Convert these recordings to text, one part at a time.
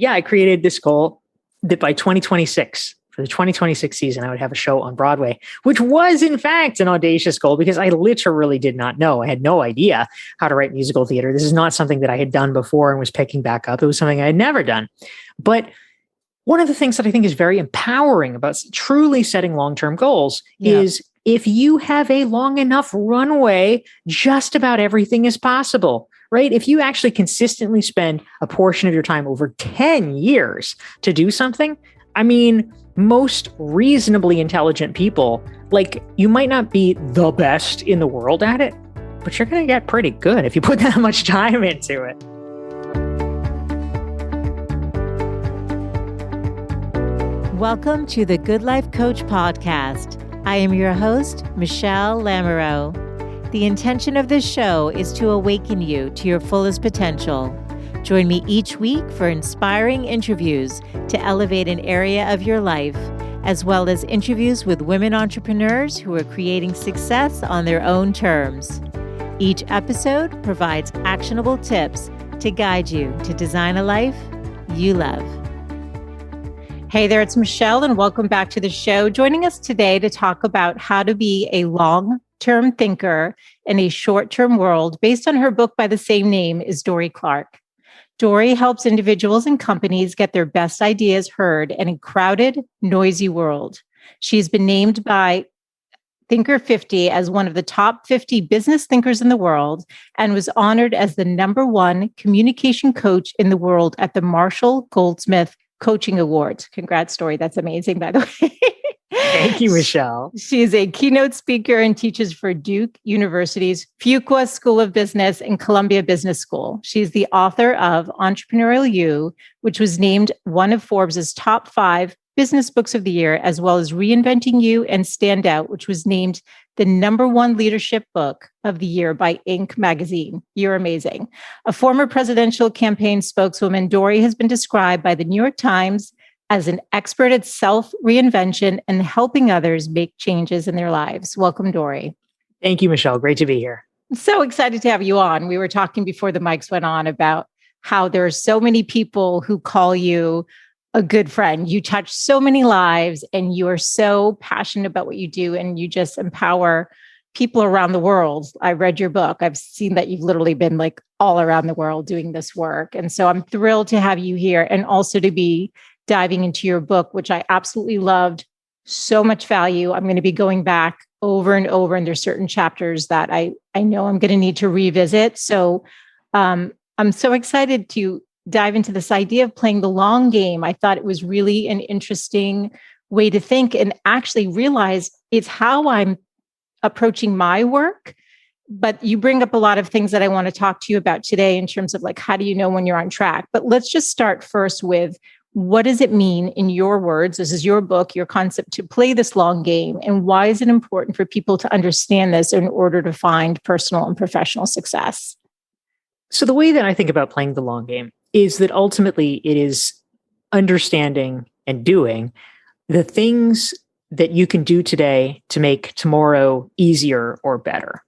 yeah, I created this goal that by 2026, for the 2026 season, I would have a show on Broadway, which was in fact an audacious goal because I literally did not know. I had no idea how to write musical theater. This is not something that I had done before and was picking back up. It was something I had never done. But one of the things that I think is very empowering about truly setting long-term goals is if you have a long enough runway, just about everything is possible, right? If you actually consistently spend a portion of your time over 10 years to do something, I mean, most reasonably intelligent people, like, you might not be the best in the world at it, but you're going to get pretty good if you put that much time into it. Welcome to the Good Life Coach podcast. I am your host, Michele Lamoureux. The intention of this show is to awaken you to your fullest potential. Join me each week for inspiring interviews to elevate an area of your life, as well as interviews with women entrepreneurs who are creating success on their own terms. Each episode provides actionable tips to guide you to design a life you love. Hey there, it's Michele, and welcome back to the show. Joining us today to talk about how to be a long-term thinker in a short-term world, based on her book by the same name, is Dorie Clark. Dorie helps individuals and companies get their best ideas heard in a crowded, noisy world. She's been named by Thinker 50 as one of the top 50 business thinkers in the world and was honored as the #1 communication coach in the world at the Marshall Goldsmith Coaching Awards. Congrats, Dorie. That's amazing, by the way. Thank you, Michele. She is a keynote speaker and teaches for Duke University's Fuqua School of Business and Columbia Business School. She's the author of Entrepreneurial You, which was named one of Forbes' top 5 business books of the year, as well as Reinventing You and Stand Out, which was named the #1 leadership book of the year by Inc. magazine. You're amazing. A former presidential campaign spokeswoman, Dorie has been described by the New York Times as an expert at self-reinvention and helping others make changes in their lives. Welcome, Dorie. Thank you, Michele. Great to be here. I'm so excited to have you on. We were talking before the mics went on about how there are so many people who call you a good friend. You touch so many lives and you are so passionate about what you do and you just empower people around the world. I read your book. I've seen that you've literally been like all around the world doing this work. And so I'm thrilled to have you here and also to be diving into your book, which I absolutely loved. So much value. I'm going to be going back over and over, and there's certain chapters that I know I'm going to need to revisit. So I'm so excited to dive into this idea of playing the long game. I thought it was really an interesting way to think and actually realize it's how I'm approaching my work. But you bring up a lot of things that I want to talk to you about today in terms of like, how do you know when you're on track? But let's just start first with, what does it mean in your words? This is your book, your concept, to play this long game. And why is it important for people to understand this in order to find personal and professional success? So the way that I think about playing the long game is that ultimately it is understanding and doing the things that you can do today to make tomorrow easier or better.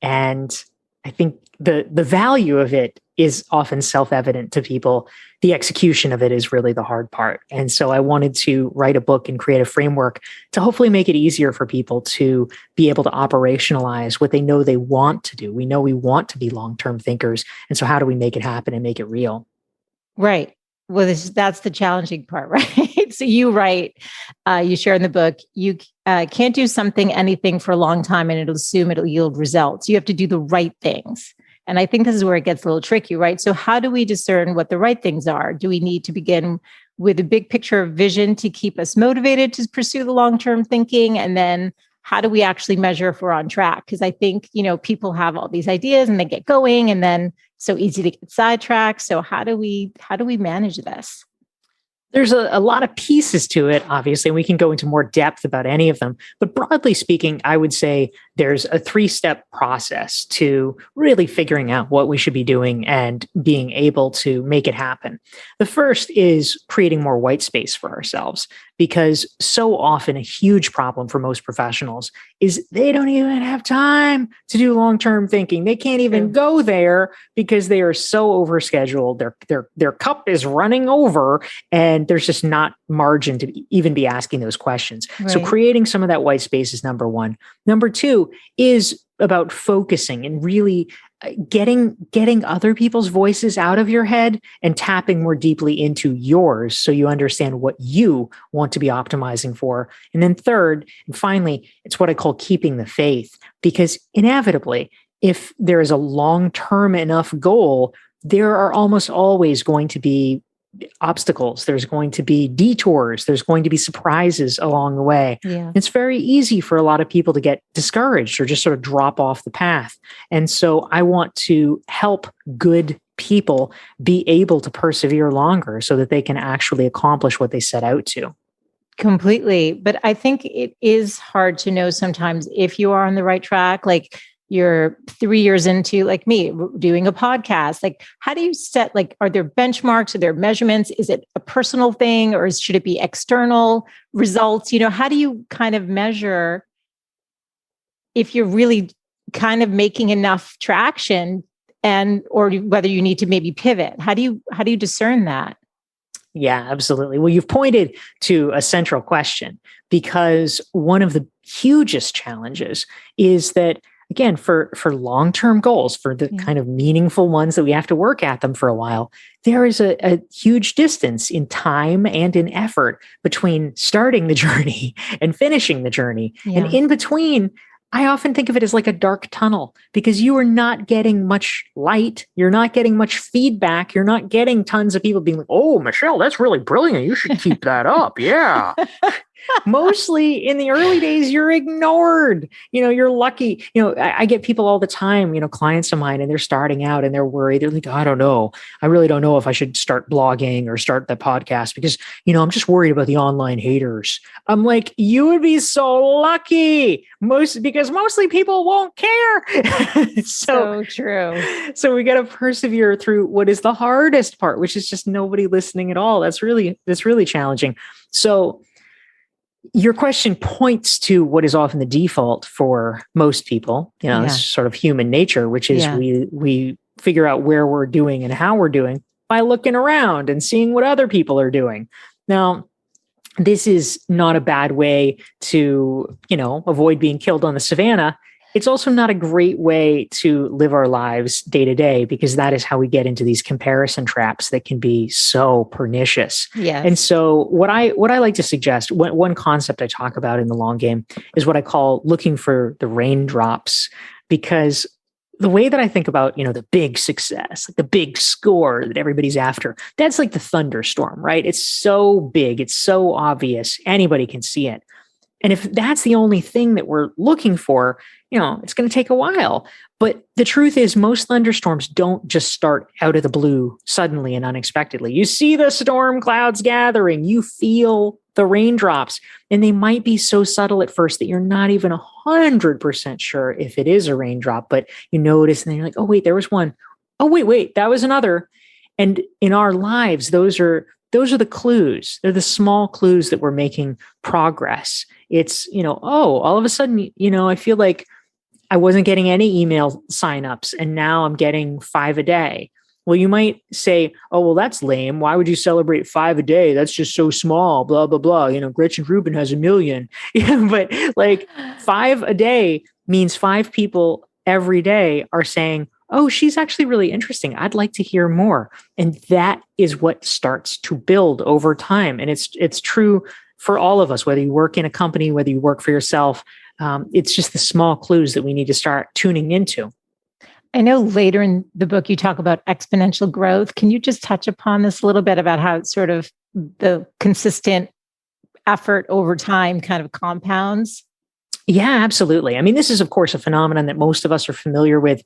And I think the value of it is often self-evident to people. The execution of it is really the hard part. And so I wanted to write a book and create a framework to hopefully make it easier for people to be able to operationalize what they know they want to do. We know we want to be long-term thinkers. And so how do we make it happen and make it real? Right. Well, that's the challenging part, right? So you write, you share in the book, you can't do anything for a long time and it'll yield results. You have to do the right things. And I think this is where it gets a little tricky, right? So how do we discern what the right things are? Do we need to begin with a big picture of vision to keep us motivated to pursue the long-term thinking? And then how do we actually measure if we're on track? Because I think, people have all these ideas and they get going and then so easy to get sidetracked. So how do we manage this? There's a lot of pieces to it, obviously, and we can go into more depth about any of them. But broadly speaking, I would say there's a 3-step process to really figuring out what we should be doing and being able to make it happen. The first is creating more white space for ourselves, because so often a huge problem for most professionals is they don't even have time to do long-term thinking. They can't even go there because they are so overscheduled. Their cup is running over, and there's just not margin to even be asking those questions. Right. So creating some of that white space is number one. Number two is about focusing and really getting other people's voices out of your head and tapping more deeply into yours, so you understand what you want to be optimizing for. And then third, and finally, it's what I call keeping the faith, because inevitably, if there is a long-term enough goal, there are almost always going to be obstacles. There's going to be detours. There's going to be surprises along the way. Yeah. It's very easy for a lot of people to get discouraged or just sort of drop off the path. And so I want to help good people be able to persevere longer so that they can actually accomplish what they set out to. Completely. But I think it is hard to know sometimes if you are on the right track. Like, you're 3 years into, like me, doing a podcast. Like, how do you set, like, are there benchmarks? Are there measurements? Is it a personal thing, or should it be external results? How do you kind of measure if you're really kind of making enough traction, or whether you need to maybe pivot? How do you discern that? Yeah, absolutely. Well, you've pointed to a central question, because one of the hugest challenges is that, again, for long-term goals, for the kind of meaningful ones that we have to work at them for a while, there is a huge distance in time and in effort between starting the journey and finishing the journey. Yeah. And in between, I often think of it as like a dark tunnel, because you are not getting much light. You're not getting much feedback. You're not getting tons of people being like, "Oh, Michele, that's really brilliant. You should keep that up." Yeah. Mostly in the early days, you're ignored. You're lucky. I get people all the time, clients of mine, and they're starting out and they're worried. They're like, "I don't know. I really don't know if I should start blogging or start the podcast because, I'm just worried about the online haters." I'm like, you would be so lucky. Because mostly people won't care. So true. So we got to persevere through what is the hardest part, which is just nobody listening at all. That's really challenging. So your question points to what is often the default for most people. It's sort of human nature, which is we figure out where we're doing and how we're doing by looking around and seeing what other people are doing. Now, this is not a bad way to, avoid being killed on the savannah. It's also not a great way to live our lives day to day, because that is how we get into these comparison traps that can be so pernicious. Yes. And so what I like to suggest, one concept I talk about in the long game is what I call looking for the raindrops, because the way that I think about, the big success, like the big score that everybody's after, that's like the thunderstorm, right? It's so big. It's so obvious. Anybody can see it. And if that's the only thing that we're looking for, it's going to take a while. But the truth is, most thunderstorms don't just start out of the blue suddenly and unexpectedly. You see the storm clouds gathering, you feel the raindrops, and they might be so subtle at first that you're not even 100% sure if it is a raindrop, but you notice and then you're like, "Oh, wait, there was one. Oh, wait, that was another." And in our lives, those are the clues. They're the small clues that we're making progress. It's, all of a sudden, I feel like I wasn't getting any email signups, and now I'm getting 5 a day. Well, you might say, "Oh, well, that's lame. Why would you celebrate 5 a day? That's just so small, blah, blah, blah. Gretchen Rubin has 1 million. But like 5 a day means 5 people every day are saying, "Oh, she's actually really interesting. I'd like to hear more." And that is what starts to build over time. And it's true for all of us, whether you work in a company, whether you work for yourself. It's just the small clues that we need to start tuning into. I know later in the book, you talk about exponential growth. Can you just touch upon this a little bit about how it's sort of the consistent effort over time kind of compounds? Yeah, absolutely. I mean, this is, of course, a phenomenon that most of us are familiar with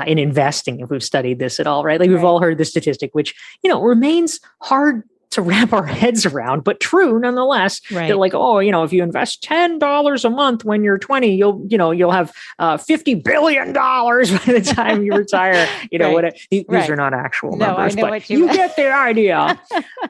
in investing, if we've studied this at all, right? Like we've all heard the statistic, which, remains hard to wrap our heads around, but true nonetheless. Right. They're like, oh, if you invest $10 a month when you're 20, you'll have $50 billion by the time you retire. These are not actual numbers, but you get the idea.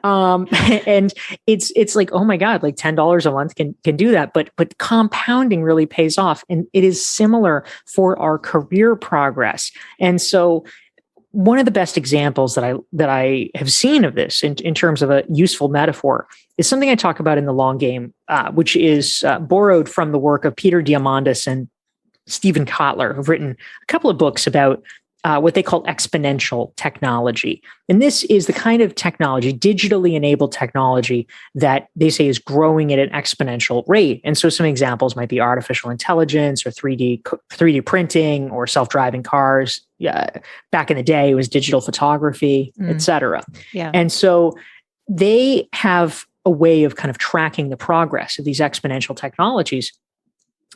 And it's like, oh my God, like $10 a month can do that. But compounding really pays off. And it is similar for our career progress. And so one of the best examples that I have seen of this in terms of a useful metaphor is something I talk about in The Long Game, which is borrowed from the work of Peter Diamandis and Stephen Kotler, who've written a couple of books about what they call exponential technology. And this is the kind of technology, digitally enabled technology, that they say is growing at an exponential rate. And so some examples might be artificial intelligence or 3D printing or self-driving cars. Back in the day, it was digital photography, et cetera. Yeah. And so they have a way of kind of tracking the progress of these exponential technologies.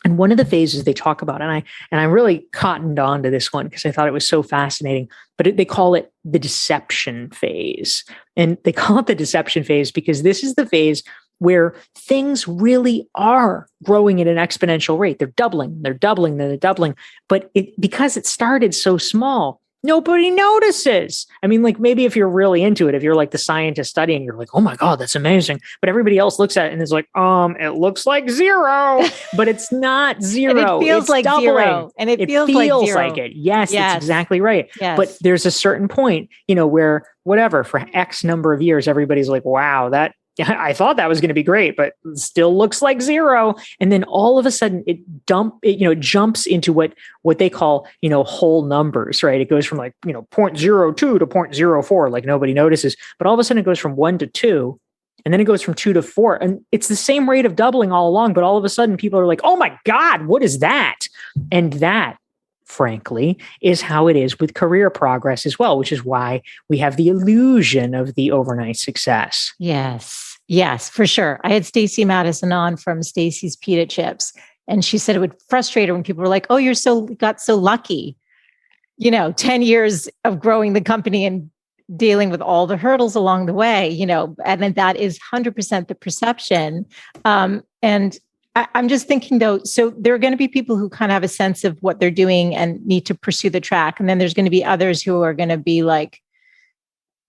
And one of the phases they talk about, and I really cottoned on to this one because I thought it was so fascinating, but they call it the deception phase. And they call it the deception phase because this is the phase where things really are growing at an exponential rate. They're doubling. But because it started so small, nobody notices. I mean, like maybe if you're really into it, if you're like the scientist studying, you're like, oh my God, that's amazing. But everybody else looks at it and is like, it looks like zero, but it's not zero. And it feels like doubling. Zero. And it feels like it. Yes, that's exactly right. Yes. But there's a certain point, where whatever, for X number of years, everybody's like, wow, I thought that was going to be great, but it still looks like zero. And then all of a sudden it jumps into what they call, whole numbers, right? It goes from like, 0.02 to 0.04, like nobody notices, but all of a sudden it goes from 1 to 2, and then it goes from 2 to 4. And it's the same rate of doubling all along, but all of a sudden people are like, oh my God, what is that? And that, frankly, is how it is with career progress as well, which is why we have the illusion of the overnight success. Yes, for sure. I had Stacey Madison on from Stacey's Pita Chips, and she said it would frustrate her when people were like, oh, got so lucky, 10 years of growing the company and dealing with all the hurdles along the way, and then that is 100% the perception. And I'm just thinking though, so there are going to be people who kind of have a sense of what they're doing and need to pursue the track. And then there's going to be others who are going to be like,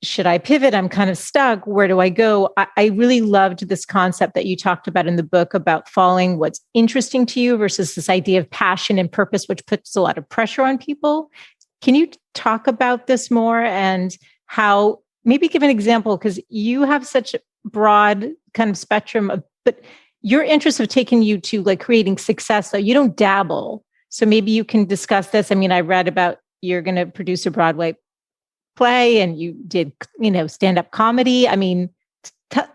should I pivot? I'm kind of stuck. Where do I go? I really loved this concept that you talked about in the book about following what's interesting to you versus this idea of passion and purpose, which puts a lot of pressure on people. Can you talk about this more and how, maybe give an example, because you have such a broad kind of spectrum but your interests have taken you to like creating success, though you don't dabble. So maybe you can discuss this. I mean, I read about you're going to produce a Broadway play and you did, stand-up comedy. I mean,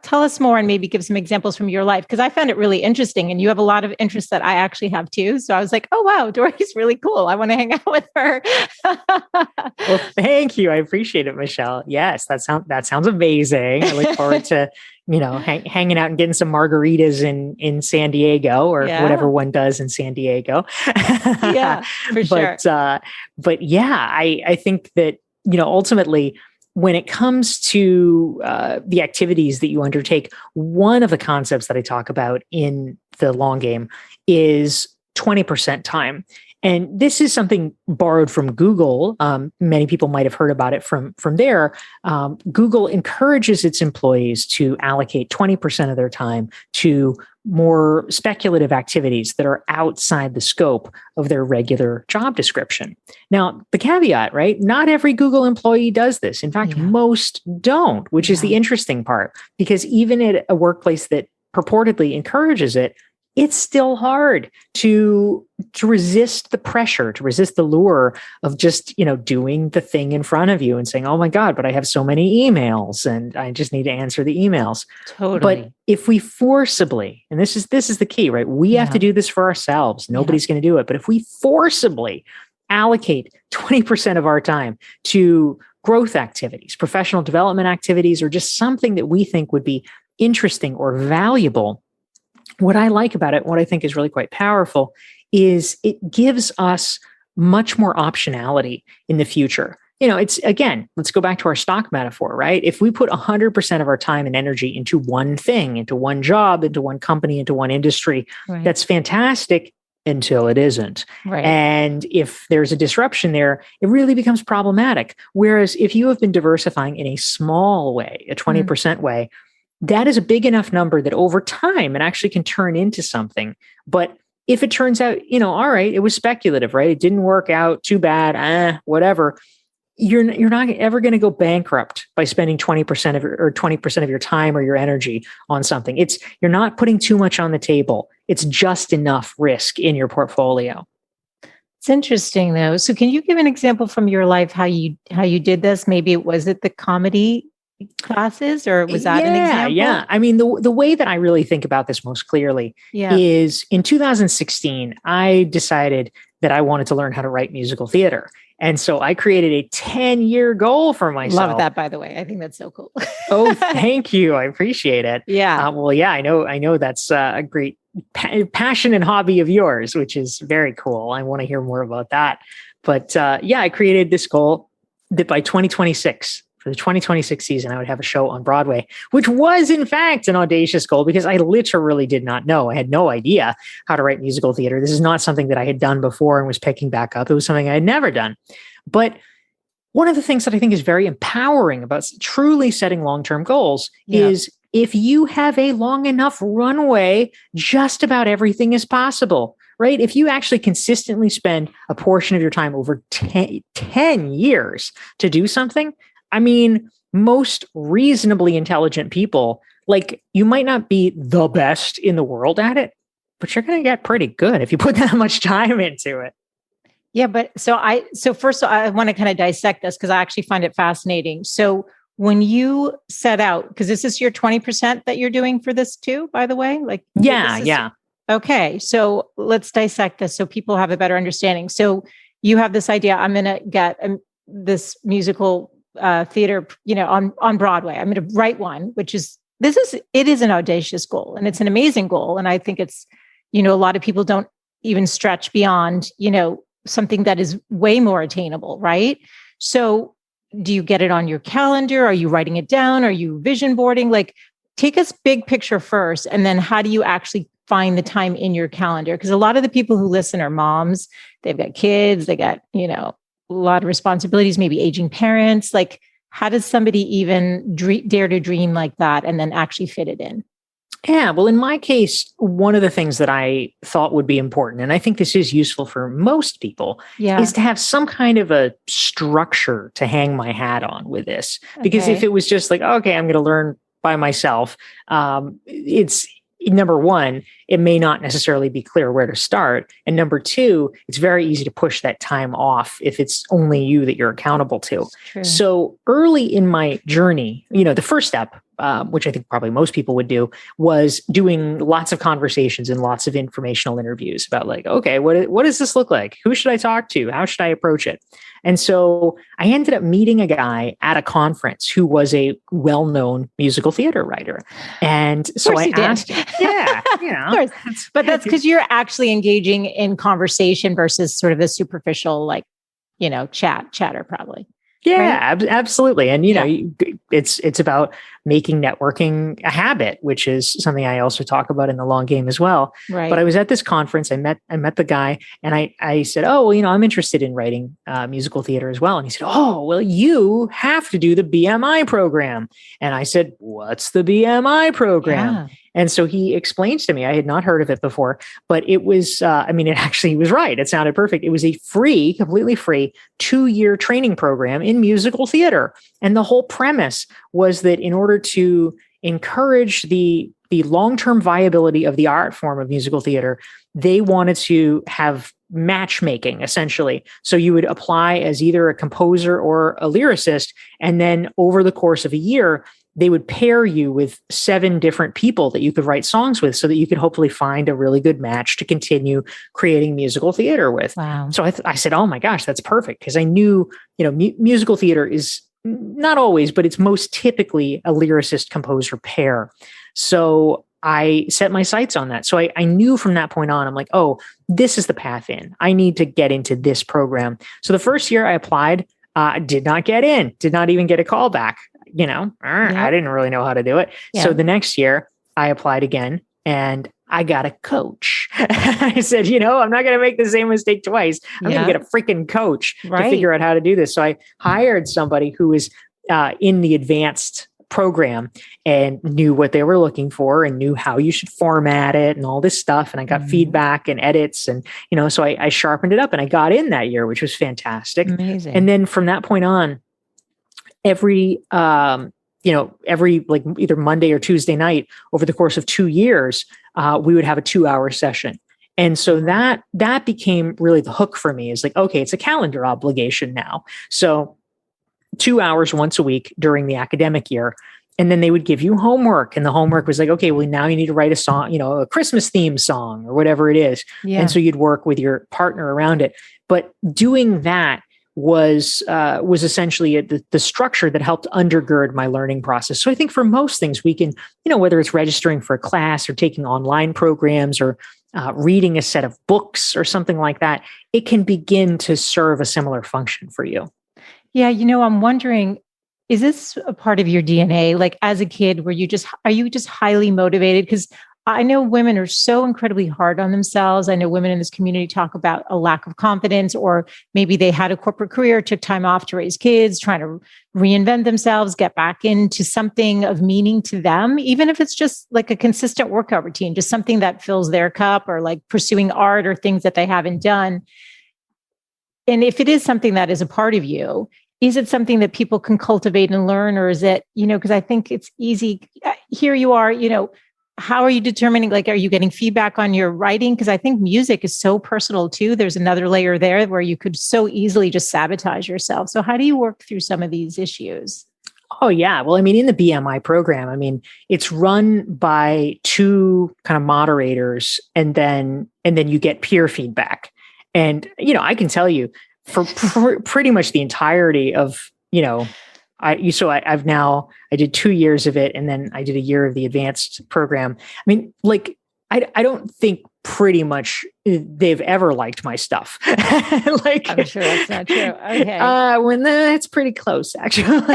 tell us more and maybe give some examples from your life, because I found it really interesting and you have a lot of interests that I actually have too. So I was like, oh, wow, Dorie's really cool. I want to hang out with her. Well, thank you. I appreciate it, Michele. Yes, that sounds amazing. I look forward to, hanging out and getting some margaritas in San Diego or whatever one does in San Diego. Yeah, for sure. But yeah, I think that, ultimately, when it comes to the activities that you undertake, one of the concepts that I talk about in The Long Game is 20% time. And this is something borrowed from Google. Many people might have heard about it from there. Google encourages its employees to allocate 20% of their time to more speculative activities that are outside the scope of their regular job description. Now, the caveat, right? Not every Google employee does this. In fact, most don't, which is the interesting part, because even at a workplace that purportedly encourages it, it's still hard to resist the pressure, to resist the lure of just, doing the thing in front of you and saying, oh my God, but I have so many emails and I just need to answer the emails. Totally. But if we forcibly, and this is the key, right? We have to do this for ourselves. Nobody's going to do it. But if we forcibly allocate 20% of our time to growth activities, professional development activities, or just something that we think would be interesting or valuable, what I like about it, what I think is really quite powerful, is it gives us much more optionality in the future. it's again, let's go back to our stock metaphor, right? If we put 100% of our time and energy into one thing, into one job, into one company, into one industry, Right. that's fantastic until it isn't. Right. And if there's a disruption there, it really becomes problematic. Whereas if you have been diversifying in a small way, a 20% way, that is a big enough number that over time it actually can turn into something. But if it turns out, all right, it was speculative, right? It didn't work out, too bad, whatever. You're not ever going to go bankrupt by spending 20% of your time or your energy on something. You're not putting too much on the table. It's just enough risk in your portfolio. It's interesting though. So can you give an example from your life how you did this? Maybe was it the comedy classes, or was that an example? Yeah. I mean, the way that I really think about this most clearly is in 2016, I decided that I wanted to learn how to write musical theater. And so I created a 10-year goal for myself. Love that, by the way. I think that's so cool. Oh, thank you. I appreciate it. Yeah. I know that's a great passion and hobby of yours, which is very cool. I want to hear more about that. But I created this goal that by 2026, for the 2026 season, I would have a show on Broadway, which was in fact an audacious goal because I literally did not know. I had no idea how to write musical theater. This is not something that I had done before and was picking back up. It was something I had never done. But one of the things that I think is very empowering about truly setting long-term goals is if you have a long enough runway, just about everything is possible. Right? If you actually consistently spend a portion of your time over 10 years to do something, I mean, most reasonably intelligent people, like you might not be the best in the world at it, but you're going to get pretty good if you put that much time into it. Yeah. But so first I want to kind of dissect this because I actually find it fascinating. So when you set out, because this is your 20% that you're doing for this too, by the way, Yeah. Okay. So let's dissect this so people have a better understanding. So you have this idea, I'm going to get this musical theater, on Broadway. I'm going to write one, it is an audacious goal and it's an amazing goal. And I think it's, a lot of people don't even stretch beyond, something that is way more attainable. Right. So do you get it on your calendar? Are you writing it down? Are you vision boarding? Like take us big picture first. And then how do you actually find the time in your calendar? Because a lot of the people who listen are moms, they've got kids, they got, a lot of responsibilities, maybe aging parents. Like, how does somebody even dare to dream like that and then actually fit it in? Yeah, well, in my case, one of the things that I thought would be important, and I think this is useful for most people, is to have some kind of a structure to hang my hat on with this. Because if it was just like, okay, I'm going to learn by myself, it's number one, it may not necessarily be clear where to start. And number two, it's very easy to push that time off if it's only you that you're accountable to. True. So early in my journey, the first step, which I think probably most people would do, was doing lots of conversations and lots of informational interviews about like, okay, what does this look like? Who should I talk to? How should I approach it? And so I ended up meeting a guy at a conference who was a well-known musical theater writer. And so I asked, of course. But that's because you're actually engaging in conversation versus sort of a superficial, chatter probably. Yeah, right? Absolutely. And, it's about making networking a habit, which is something I also talk about in the long game as well. Right. But I was at this conference, I met the guy and I said, oh, well, I'm interested in writing musical theater as well. And he said, oh, well, you have to do the BMI program. And I said, what's the BMI program? Yeah. And so he explains to me, I had not heard of it before, but it was, he was right. It sounded perfect. It was a completely free 2-year training program in musical theater. And the whole premise was that in order to encourage the long-term viability of the art form of musical theater, they wanted to have matchmaking essentially. So you would apply as either a composer or a lyricist. And then over the course of a year, they would pair you with 7 different people that you could write songs with so that you could hopefully find a really good match to continue creating musical theater with. Wow. So I said, oh my gosh, that's perfect. Because I knew, musical theater is not always, but it's most typically a lyricist composer pair. So I set my sights on that. So I knew from that point on, I'm like, oh, this is the path in. I need to get into this program. So the first year I applied, Did not get in, did not even get a call back. I didn't really know how to do it. Yeah. So the next year I applied again and I got a coach. I said, I'm not going to make the same mistake twice. I'm going to get a freaking coach to figure out how to do this. So I hired somebody who was in the advanced program and knew what they were looking for and knew how you should format it and all this stuff. And I got feedback and edits. And, so I sharpened it up and I got in that year, which was fantastic. Amazing. And then from that point on, every like either Monday or Tuesday night over the course of 2 years, we would have a 2-hour session. And so that became really the hook for me, is like, okay, it's a calendar obligation now. So 2 hours once a week during the academic year. And then they would give you homework. And the homework was like, okay, well, now you need to write a song, a Christmas theme song or whatever it is. Yeah. And so you'd work with your partner around it. But doing that was essentially the structure that helped undergird my learning process. So I think for most things we can, whether it's registering for a class or taking online programs or reading a set of books or something like that, it can begin to serve a similar function for you. Yeah. I'm wondering, is this a part of your DNA? Like as a kid, are you just highly motivated? Because I know women are so incredibly hard on themselves. I know women in this community talk about a lack of confidence, or maybe they had a corporate career, took time off to raise kids, trying to reinvent themselves, get back into something of meaning to them, even if it's just like a consistent workout routine, just something that fills their cup, or like pursuing art or things that they haven't done. And if it is something that is a part of you, is it something that people can cultivate and learn? Or is it, because I think it's easy. Here you are, how are you determining, like, are you getting feedback on your writing? Because I think music is so personal too. There's another layer there where you could so easily just sabotage yourself. So how do you work through some of these issues? Oh, yeah. Well, in the BMI program, it's run by 2 kind of moderators, and then you get peer feedback. And, I can tell you for pretty much the entirety of, I did 2 years of it, and then I did a year of the advanced program. I don't think pretty much they've ever liked my stuff. I'm sure that's not true. Okay. It's pretty close, actually.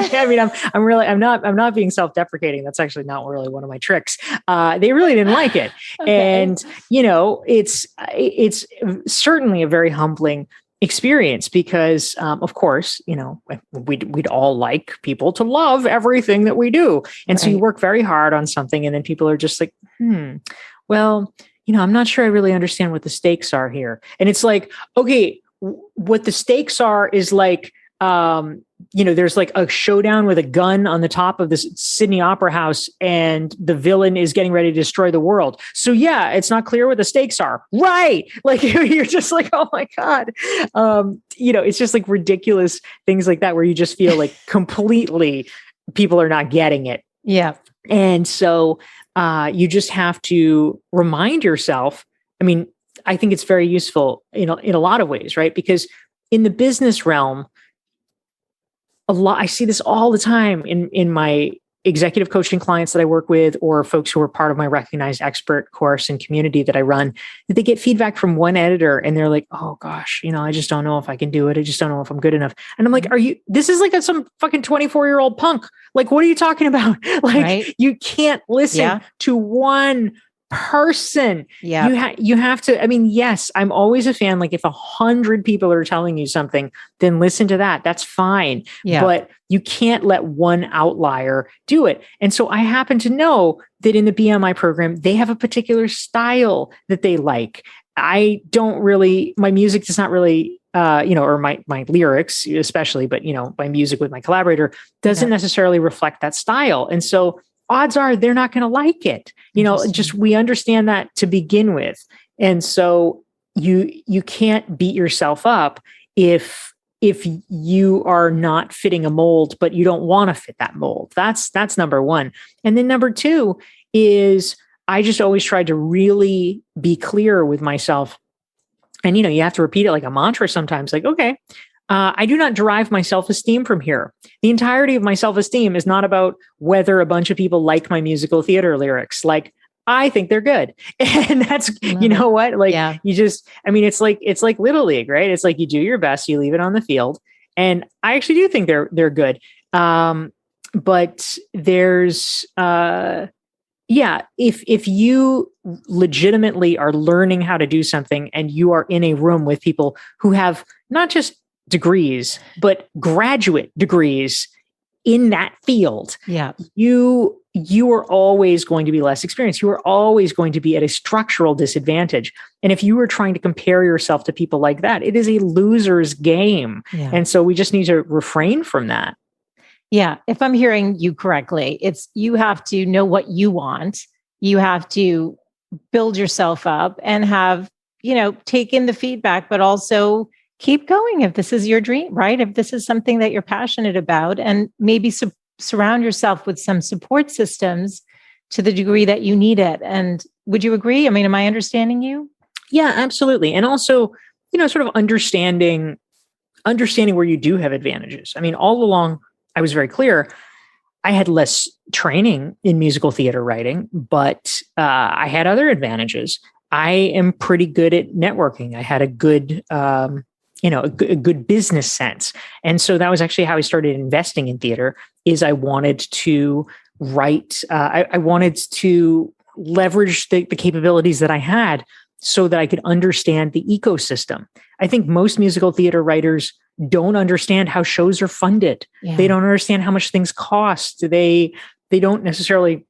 I'm not being self-deprecating. That's actually not really one of my tricks. They really didn't like it. Okay. And, it's certainly a very humbling experience because, of course, we'd all like people to love everything that we do. And so you work very hard on something, and then people are just like, well, I'm not sure I really understand what the stakes are here. And it's like, okay, what the stakes are is like, there's like a showdown with a gun on the top of this Sydney Opera House, and the villain is getting ready to destroy the world. So yeah, it's not clear what the stakes are. Right. Like you're just like, oh my God. It's just like ridiculous things like that, where you just feel like completely people are not getting it. Yeah. And so you just have to remind yourself. I think it's very useful in a lot of ways, right? Because in the business realm, I see this all the time in my executive coaching clients that I work with, or folks who are part of my recognized expert course and community that I run, that they get feedback from one editor and they're like, oh gosh, I just don't know if I can do it. I just don't know if I'm good enough. And I'm like, this is like some fucking 24-year-old punk. Like, what are you talking about? Like, you can't listen to one person. Yeah. You have to, yes, I'm always a fan. Like if 100 people are telling you something, then listen to that. That's fine. Yeah. But you can't let one outlier do it. And so I happen to know that in the BMI program, they have a particular style that they like. My music does not really, or my lyrics especially, but my music with my collaborator doesn't necessarily reflect that style. And so odds are they're not going to like it. Just we understand that to begin with. And so you can't beat yourself up if you are not fitting a mold, but you don't want to fit that mold. That's number one. And then number two is I just always tried to really be clear with myself. And, you have to repeat it like a mantra sometimes, like, okay, I do not derive my self-esteem from here. The entirety of my self-esteem is not about whether a bunch of people like my musical theater lyrics. Like, I think they're good. And that's, what, like, you just, it's like Little League, right? It's like you do your best, you leave it on the field, And I actually do think they're good. But there's, if you legitimately are learning how to do something and you are in a room with people who have not just degrees, but graduate degrees in that field, you are always going to be less experienced. You are always going to be at a structural disadvantage. And if you are trying to compare yourself to people like that, it is a loser's game. Yeah. And so we just need to refrain from that. Yeah. If I'm hearing you correctly, it's you have to know what you want. You have to build yourself up and have, take in the feedback, but also keep going if this is your dream, right? If this is something that you're passionate about, and maybe surround yourself with some support systems to the degree that you need it. And would you agree? I mean, am I understanding you? Yeah, absolutely. And also, sort of understanding where you do have advantages. I mean, all along, I was very clear. I had less training in musical theater writing, but I had other advantages. I am pretty good at networking. I had a good, a good business sense. And so that was actually how I started investing in theater, is I wanted to write, I wanted to leverage the capabilities that I had so that I could understand the ecosystem. I think most musical theater writers don't understand how shows are funded. Yeah. They don't understand how much things cost. They don't necessarily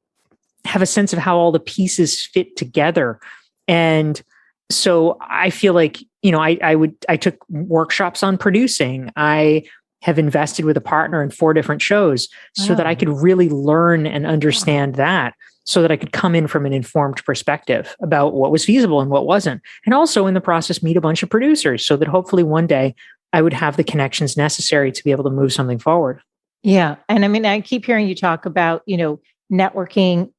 have a sense of how all the pieces fit together. And so I feel like, I took workshops on producing. I have invested with a partner in 4 different shows so that I could really learn and understand that, so that I could come in from an informed perspective about what was feasible and what wasn't. And also in the process, meet a bunch of producers so that hopefully one day I would have the connections necessary to be able to move something forward. Yeah. And I mean, I keep hearing you talk about, networking,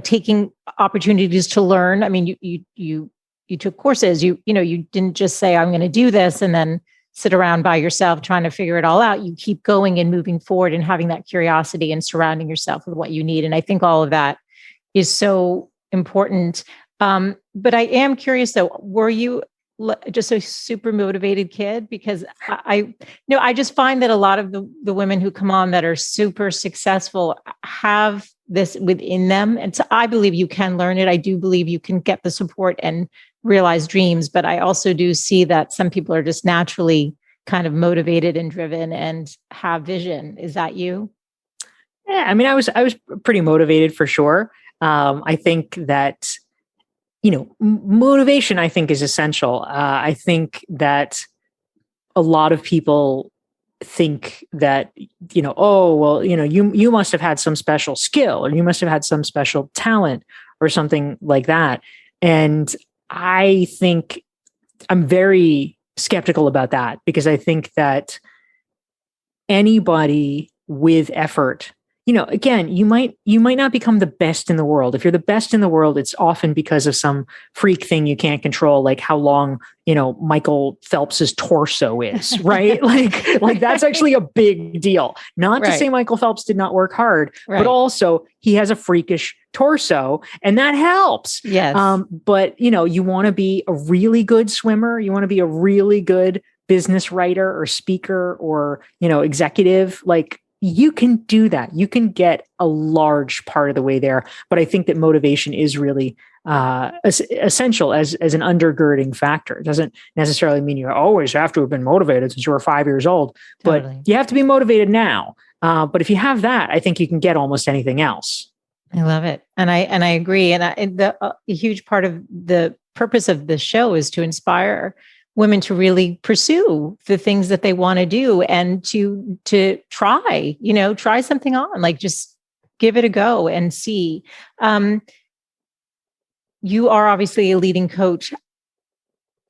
taking opportunities to learn. I mean, you took courses, you didn't just say, I'm going to do this and then sit around by yourself trying to figure it all out. You keep going and moving forward and having that curiosity and surrounding yourself with what you need. And I think all of that is so important. But I am curious though, were you just a super motivated kid? Because I just find that a lot of the women who come on that are super successful have this within them. And so I believe you can learn it. I do believe you can get the support and realize dreams, but I also do see that some people are just naturally kind of motivated and driven and have vision. Is that you? Yeah, I mean, I was pretty motivated for sure. I think that, motivation, I think, is essential. I think that a lot of people think that, you must have had some special skill, or you must have had some special talent or something like that. And I think I'm very skeptical about that, because I think that anybody with effort, again, you might not become the best in the world. If you're the best in the world, it's often because of some freak thing you can't control, like how long, Michael Phelps's torso is, right? like that's actually a big deal. Not to say Michael Phelps did not work hard, but also he has a freakish torso, and that helps. Yes. But you want to be a really good swimmer. You want to be a really good business writer or speaker or, executive. Like, you can do that. You can get a large part of the way there. But I think that motivation is really essential as an undergirding factor. It doesn't necessarily mean you always have to have been motivated since you were 5 years old, but you have to be motivated now. But if you have that, I think you can get almost anything else. I love it. And I agree. And a huge part of the purpose of this show is to inspire women to really pursue the things that they want to do and to try something on, like just give it a go and see. You are obviously a leading coach.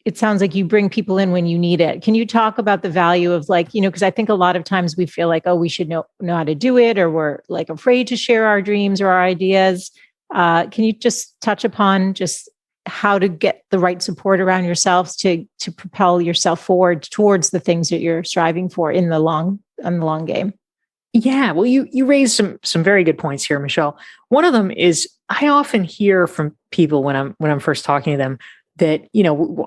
It sounds like you bring people in when you need it. Can you talk about the value of because I think a lot of times we feel like, oh, we should know how to do it, or we're like afraid to share our dreams or our ideas. Can you just touch upon just how to get the right support around yourselves to propel yourself forward towards the things that you're striving for in the long game? Yeah, well, you raised some very good points here, Michele. One of them is I often hear from people when I'm first talking to them that,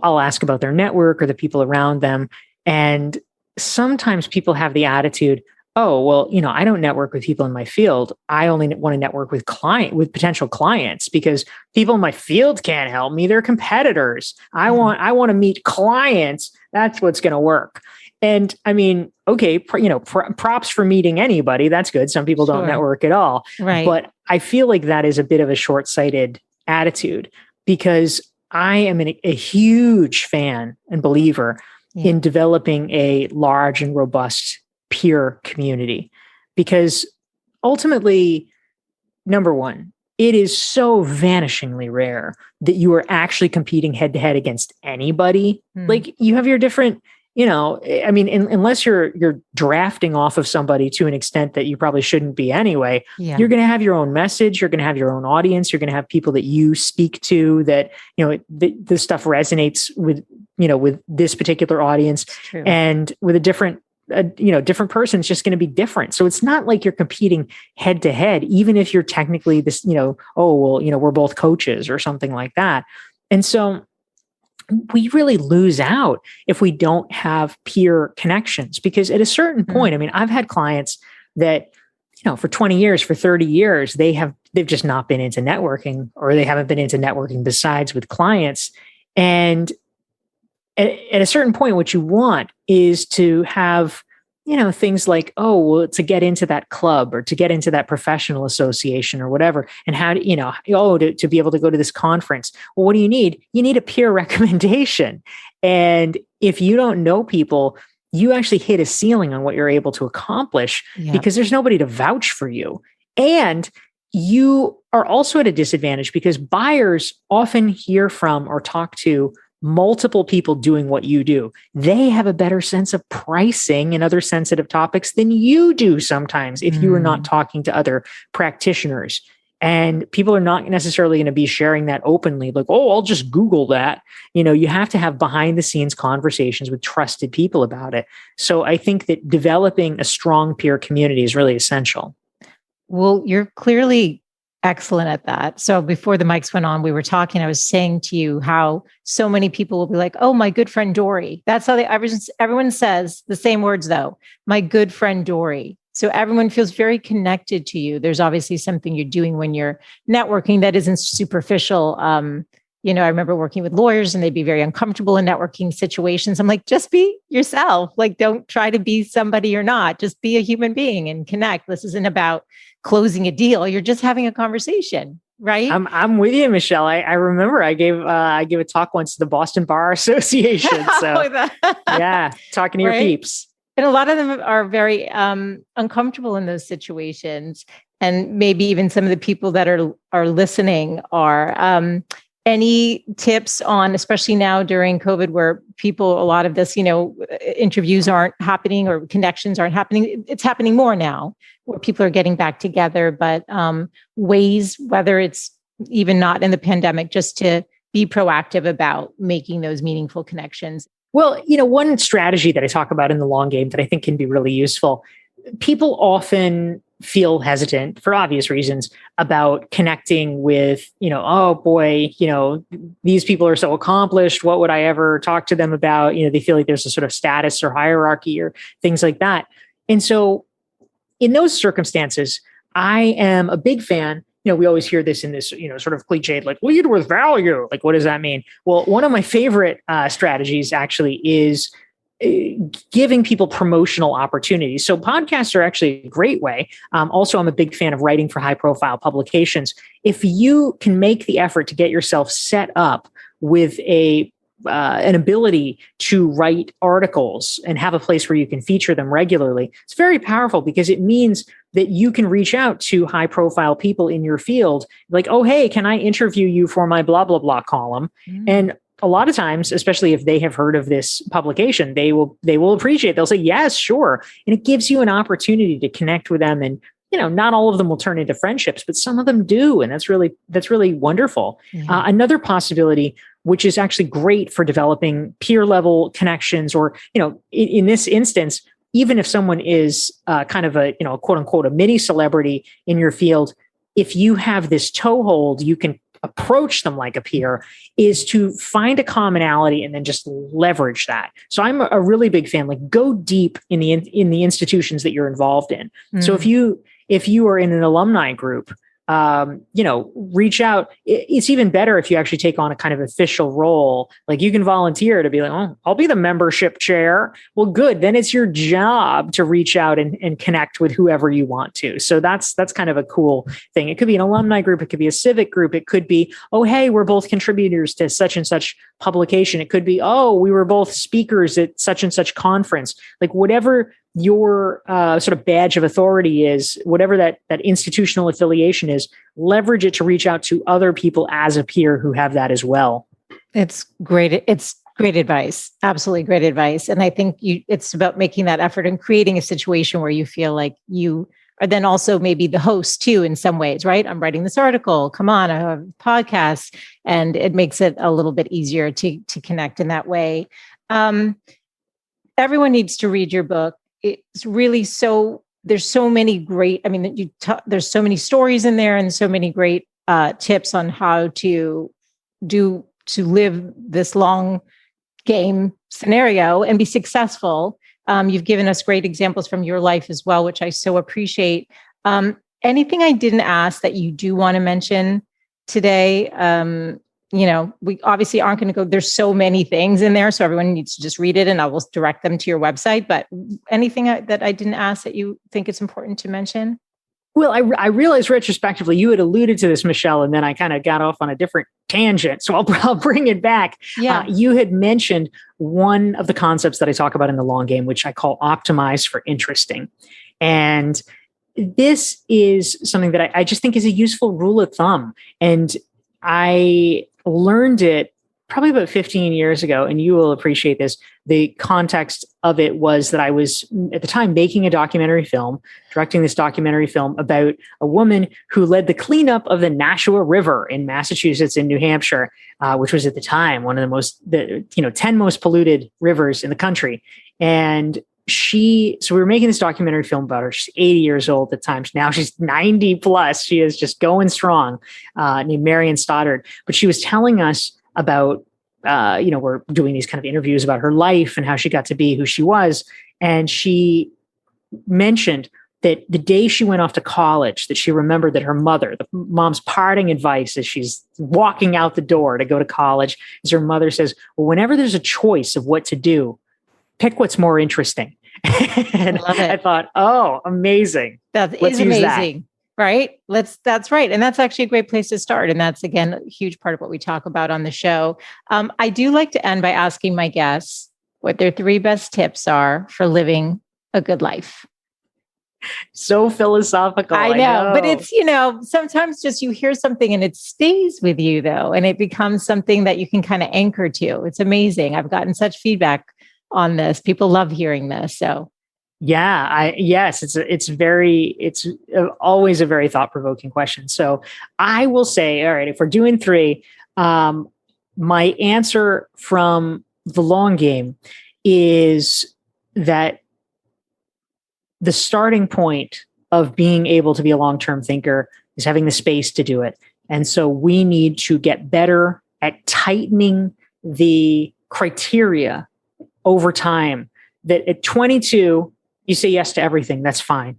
I'll ask about their network or the people around them. And sometimes people have the attitude, oh, well, I don't network with people in my field. I only want to network with potential clients because people in my field can't help me. They're competitors. I want to meet clients. That's what's going to work. And I mean, okay, props for meeting anybody. That's good. Some people don't network at all. Right. But I feel like that is a bit of a short-sighted attitude because I am a huge fan and believer in developing a large and robust peer community, because ultimately, number one, it is so vanishingly rare that you are actually competing head to head against anybody. Like you have your different, I mean, unless you're drafting off of somebody to an extent that you probably shouldn't be anyway, you're going to have your own message. You're going to have your own audience. You're going to have people that you speak to that, the stuff resonates with, with this particular audience, and with a different person is just going to be different. So it's not like you're competing head to head, even if you're technically this, we're both coaches or something like that. And so we really lose out if we don't have peer connections, because at a certain point, I mean, I've had clients that, for 20 years, for 30 years, they've just not been into networking, or they haven't been into networking besides with clients. And at a certain point, what you want is to have, things like, oh, well, to get into that club or to get into that professional association or whatever. And how to be able to go to this conference. Well, what do you need? You need a peer recommendation. And if you don't know people, you actually hit a ceiling on what you're able to accomplish because there's nobody to vouch for you. And you are also at a disadvantage because buyers often hear from or talk to multiple people doing what you do. They have a better sense of pricing and other sensitive topics than you do sometimes if you are not talking to other practitioners. And people are not necessarily going to be sharing that openly, like, oh, I'll just Google that. You have to have behind the scenes conversations with trusted people about it. So I think that developing a strong peer community is really essential. Well, you're clearly excellent at that. So before the mics went on, we were talking, I was saying to you how so many people will be like, oh, my good friend, Dorie. That's how everyone says the same words though. My good friend, Dorie. So everyone feels very connected to you. There's obviously something you're doing when you're networking that isn't superficial. I remember working with lawyers and they'd be very uncomfortable in networking situations. I'm like, just be yourself. Like, don't try to be somebody you're not. Just be a human being and connect. This isn't about closing a deal. You're just having a conversation, right? I'm with you, Michele. I remember I gave a talk once to the Boston Bar Association. So talking to your peeps. And a lot of them are very uncomfortable in those situations. And maybe even some of the people that are listening are. Any tips on, especially now during COVID, where people, a lot of this, interviews aren't happening or connections aren't happening. It's happening more now where people are getting back together, but ways, whether it's even not in the pandemic, just to be proactive about making those meaningful connections. Well, one strategy that I talk about in the long game that I think can be really useful, people often feel hesitant for obvious reasons about connecting with, oh boy, these people are so accomplished. What would I ever talk to them about? They feel like there's a sort of status or hierarchy or things like that. And so in those circumstances, I am a big fan. We always hear this in this, sort of cliched, like lead with value. Like, what does that mean? Well, one of my favorite strategies actually is giving people promotional opportunities. So podcasts are actually a great way. Also, I'm a big fan of writing for high profile publications. If you can make the effort to get yourself set up with an ability to write articles and have a place where you can feature them regularly, it's very powerful because it means that you can reach out to high profile people in your field. Like, oh, hey, can I interview you for my blah, blah, blah column? And a lot of times, especially if they have heard of this publication, they will appreciate. They'll say, yes, sure. And it gives you an opportunity to connect with them. And, not all of them will turn into friendships, but some of them do. And that's really wonderful. Yeah. Another possibility, which is actually great for developing peer level connections, or, in this instance, even if someone is kind of a, quote unquote, a mini celebrity in your field, if you have this toehold, you can approach them like a peer is to find a commonality and then just leverage that. So I'm a really big fan, like go deep in the institutions that you're involved in. So if you are in an alumni group, reach out. It's even better if you actually take on a kind of official role. Like you can volunteer to be like, oh, I'll be the membership chair. Well, good. Then it's your job to reach out and connect with whoever you want to. So that's kind of a cool thing. It could be an alumni group. It could be a civic group. It could be, oh, hey, we're both contributors to such and such publication. It could be, oh, we were both speakers at such and such conference. Like whatever your sort of badge of authority is, whatever that institutional affiliation is, leverage it to reach out to other people as a peer who have that as well. It's great. It's great advice. Absolutely great advice. And I think it's about making that effort and creating a situation where you feel like you are then also maybe the host too, in some ways, right? I'm writing this article. Come on, I have a podcast. And it makes it a little bit easier to connect in that way. Everyone needs to read your book. It's really there's so many great, there's so many stories in there and so many great tips on how to live this long game scenario and be successful. You've given us great examples from your life as well, which I so appreciate. Anything I didn't ask that you do want to mention today? We obviously aren't going to go, there's so many things in there, so everyone needs to just read it and I will direct them to your website. But anything that I didn't ask that you think it's important to mention? Well, I realized retrospectively, you had alluded to this, Michele, and then I kind of got off on a different tangent. So I'll bring it back. Yeah. You had mentioned one of the concepts that I talk about in the long game, which I call optimize for interesting. And this is something that I just think is a useful rule of thumb. And I learned it probably about 15 years ago, and you will appreciate this. The context of it was that I was at the time making a documentary film, directing this documentary film about a woman who led the cleanup of the Nashua River in Massachusetts and New Hampshire, which was at the time one of the 10 most polluted rivers in the country. And so we were making this documentary film about her. She's 80 years old at the time. Now she's 90 plus. She is just going strong, named Marion Stoddard. But she was telling us about, we're doing these kind of interviews about her life and how she got to be who she was. And she mentioned that the day she went off to college, that she remembered that her mother, the mom's parting advice as she's walking out the door to go to college, is her mother says, well, whenever there's a choice of what to do, pick what's more interesting. And I love it. I thought, oh, amazing. Let's is amazing. Right? That's right. And that's actually a great place to start. And that's, again, a huge part of what we talk about on the show. I do like to end by asking my guests what their 3 best tips are for living a good life. So philosophical. I know. But it's, sometimes just you hear something and it stays with you though. And it becomes something that you can kind of anchor to. It's amazing. I've gotten such feedback on this. People love hearing this. So yeah, it's always a very thought-provoking question. So I will say, all right, if we're doing 3, my answer from the long game is that the starting point of being able to be a long-term thinker is having the space to do it. And so we need to get better at tightening the criteria over time. That at 22, you say yes to everything. That's fine.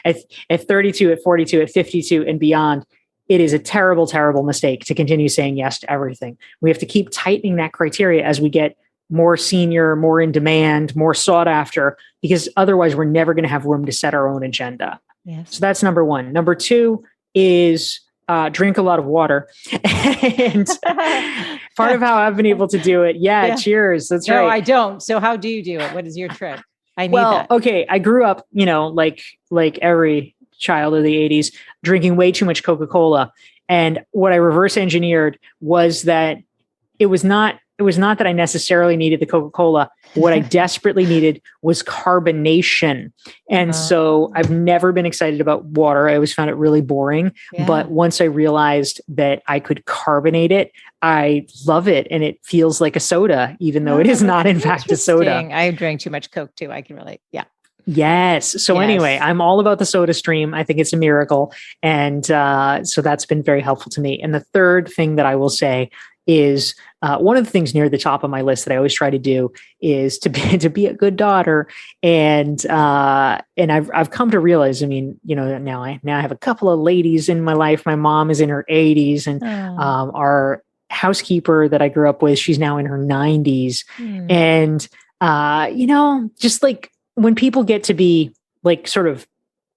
At 32, at 42, at 52 and beyond, it is a terrible, terrible mistake to continue saying yes to everything. We have to keep tightening that criteria as we get more senior, more in demand, more sought after, because otherwise we're never going to have room to set our own agenda. Yes. So that's number 1. Number 2 is drink a lot of water. And part of how I've been able to do it. Yeah. Cheers. That's right. No, I don't. So how do you do it? What is your trick? I need that. Okay. I grew up, like every child of the 80s, drinking way too much Coca-Cola. And what I reverse engineered was that it was not that I necessarily needed the Coca-Cola. What I desperately needed was carbonation. And so I've never been excited about water. I always found it really boring. Yeah. But once I realized that I could carbonate it, I love it. And it feels like a soda, even though it is not, in fact, a soda. I drank too much Coke too. I can relate. Yeah. Yes. So anyway, I'm all about the soda stream. I think it's a miracle. And so that's been very helpful to me. And the third thing that I will say is one of the things near the top of my list that I always try to do is to be a good daughter. And I've come to realize, I mean, now I have a couple of ladies in my life. My mom is in her 80s, and our housekeeper that I grew up with, she's now in her 90s. And just like when people get to be like sort of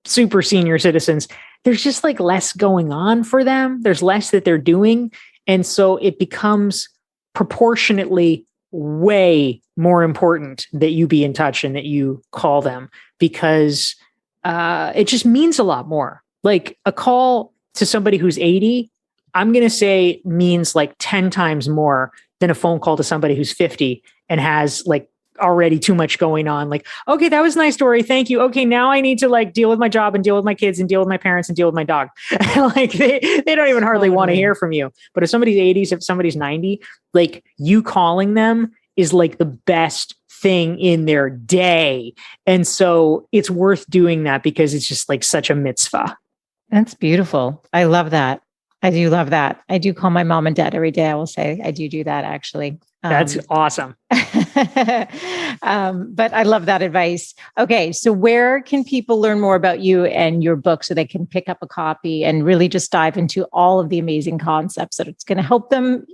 super senior citizens, there's just like less going on for them. There's less that they're doing. And so it becomes proportionately way more important that you be in touch and that you call them, because it just means a lot more. Like a call to somebody who's 80, I'm going to say means like 10 times more than a phone call to somebody who's 50 and has like already too much going on. Like, okay, that was nice, Dorie. Thank you. Okay, now I need to like deal with my job and deal with my kids and deal with my parents and deal with my dog. Like they don't even hardly want to hear from you. But if somebody's 80s, if somebody's 90, like you calling them is like the best thing in their day. And so it's worth doing that because it's just like such a mitzvah. That's beautiful. I love that. I do love that. I do call my mom and dad every day. I will say I do that actually. That's awesome. But I love that advice. Okay. So where can people learn more about you and your book so they can pick up a copy and really just dive into all of the amazing concepts that it's going to help them,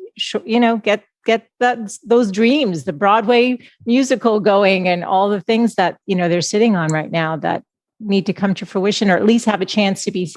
get those dreams, the Broadway musical going and all the things that, they're sitting on right now that need to come to fruition, or at least have a chance to be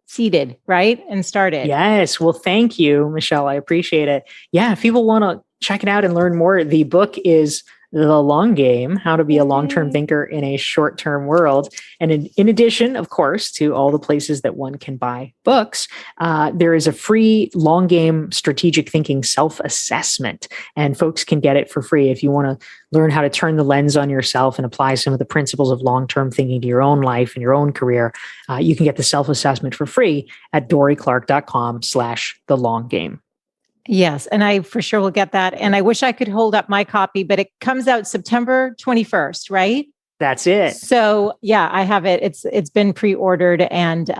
seated, right? And started. Yes. Well, thank you, Michele. I appreciate it. Yeah. If people want to check it out and learn more, the book is The Long Game: How to Be a Long-Term Thinker in a Short-Term World. And in addition, of course, to all the places that one can buy books, there is a free Long Game strategic thinking self-assessment, and folks can get it for free. If you want to learn how to turn the lens on yourself and apply some of the principles of long-term thinking to your own life and your own career, you can get the self-assessment for free at DorieClark.com/thelonggame. Yes. And I for sure will get that. And I wish I could hold up my copy, but it comes out September 21st, right? That's it. So yeah, I have it. It's been pre-ordered, and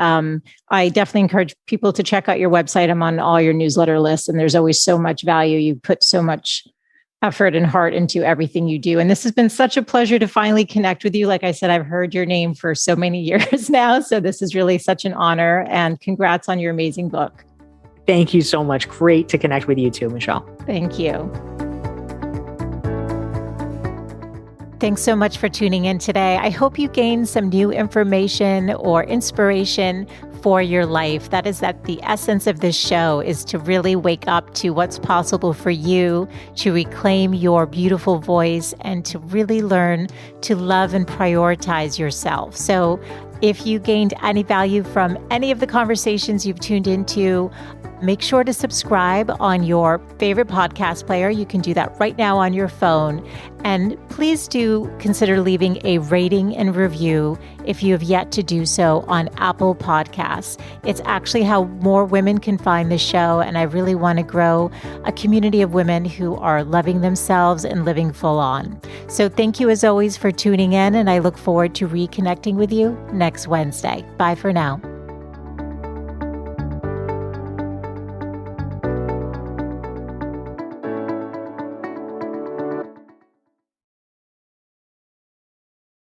I definitely encourage people to check out your website. I'm on all your newsletter lists, and there's always so much value. You put so much effort and heart into everything you do. And this has been such a pleasure to finally connect with you. Like I said, I've heard your name for so many years now. So this is really such an honor, and congrats on your amazing book. Thank you so much. Great to connect with you too, Michele. Thank you. Thanks so much for tuning in today. I hope you gained some new information or inspiration for your life. That is the essence of this show, is to really wake up to what's possible for you, to reclaim your beautiful voice, and to really learn to love and prioritize yourself. So if you gained any value from any of the conversations you've tuned into, make sure to subscribe on your favorite podcast player. You can do that right now on your phone. And please do consider leaving a rating and review if you have yet to do so on Apple Podcasts. It's actually how more women can find the show. And I really want to grow a community of women who are loving themselves and living full on. So thank you as always for tuning in. And I look forward to reconnecting with you next Wednesday. Bye for now.